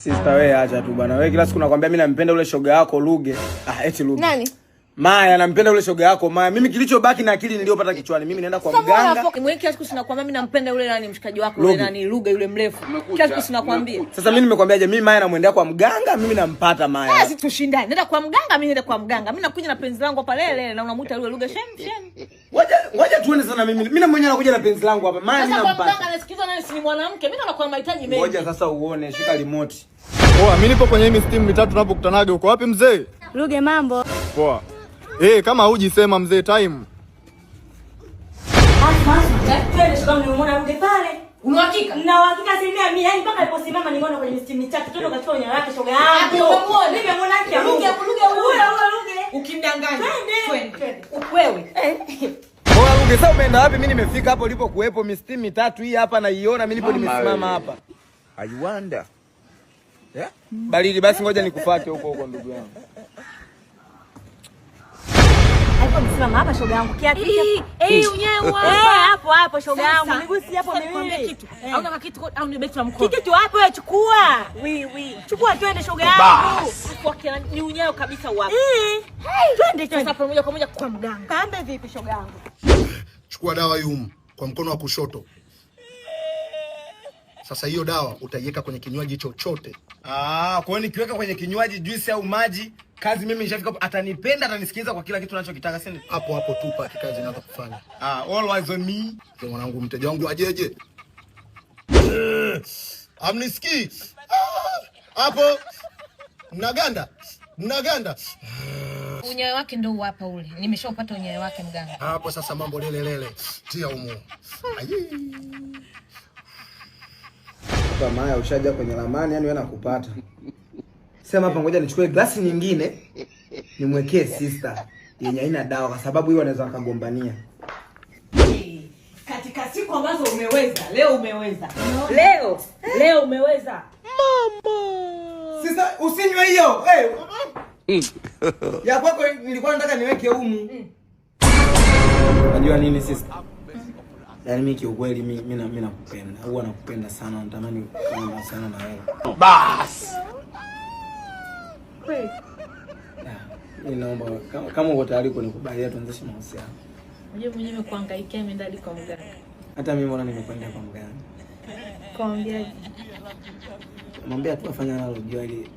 Sister wewe acha tu bwana. Wewe kila siku nakwambia mimi nampenda ule shoga yako Luge. Eti Luge. Nani? Maya nampenda ule shoga yako Maya. Mimi kilichobaki na akili niliyopata kichwani. Mimi naenda kwa mganga. Mwenye kila siku sinakwambia mimi nampenda yule nani mshikaji wako yule nani Luge yule mrefu. Kila siku sinakwambia. Sasa mimi nimekwambiaje mimi Maya namuendea kwa mganga, mimi nampata Maya. Sasa tushindane. Nenda kwa mganga, mimi nenda kwa mganga. Mimi nakuja na penzi langu hapa lele na unamuita yule Luge shem. Ngoja tuone sana mimi. Mimi na mwenyewe nakuja na penzi langu hapa. Maya mimi nampata. Sasa kwa mganga anasikiza nani si mwanamke. Mimi naona kwa mahitaji mengi. Ngoja sasa uone, shika remote. Poa, mimi nipo kwenye hii steam mitatu tunapokutanaga. Uko wapi mzee? Luge mambo. Poa. Kama huji sema mzee time. Twende shikamoo nimeona Luge pale. Una uhakika? Na uhakika asilimia 100, yani mpaka aliposimama nimeona kwenye steam mitatu twende katika unyayo wake shoga yangu. Nimemuona yake Luge Luge. Ukimdanganya. Twende. Wewe. Poa Luge, sasa umeenda wapi? Mimi nimefika hapo ulipo kuepo steam mitatu hii hapa naiona mimi nipo nimesimama hapa. I wonder. Yeah? Baridi basi ngoja nikufuate huko ndugu yangu. Hapo msimama hapa shoga yangu. Unyayo hapo shoga yangu. Migusi hapo miwili. Kitu. Au kama kitu au ni beki la mkono. Kitu hapo wewe chukua. Chukua twende shoga yangu. Kwa ni unyayo kabisa hapo. Twende Sasa pamoja kwa moja kwa mganga. Kambe vipi shoga yangu? Chukua dawa yumu kwa mkono wa kushoto. Sasa hiyo dawa utaiweka kwenye kinywaji chochote. Kwa hiyo nikiweka kwenye kinywaji juice au maji, kazi mimi nishafika hapo, atanipenda, atanisikiliza kwa kila kitu ninachokitaka, si hapo tu paki kazi inaanza kufanya. Always on me. Kwa mwanangu mteja wangu ajeje. Amnisikii. Hapo. Mnaganda. Unyayo wake ndio hapa ule. Nimeshaupata unyayo wake mganga. Hapo sasa mambo lele. Tia umu. Kwa Maya ushaja kwenye ramani, yani wewe nakupata. Sema hapa ngoja nichukue glasi nyingine nimwekee sister yenye haina dawa kwa sababu hiyo anaweza akagombania. Katika siku ambazo umeweza, leo umeweza. Leo umeweza. Mama. Sister usinywe hiyo. Ya kwako nilikuwa nataka niweke humu. Unajua nini sister? Yaani mimi kiukweli mimi nakupenda. Huwa nakupenda sana, natamani kuwa sana na wewe. Bas. Kweli. Ninaomba kama uko tayari kunikubalia tuanzishe mahusiano. Unajua mwenyewe nimekuangaikia mimi ndani kwa mganga. Hata mimi mbona nimekwenda kwa mganga. Kaambiaje? Mwambie tu afanye analojua ili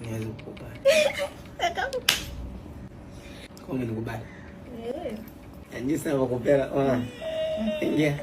niweze kukubali. Kama nikubali. Ndio sasa nakupenda. Ingia.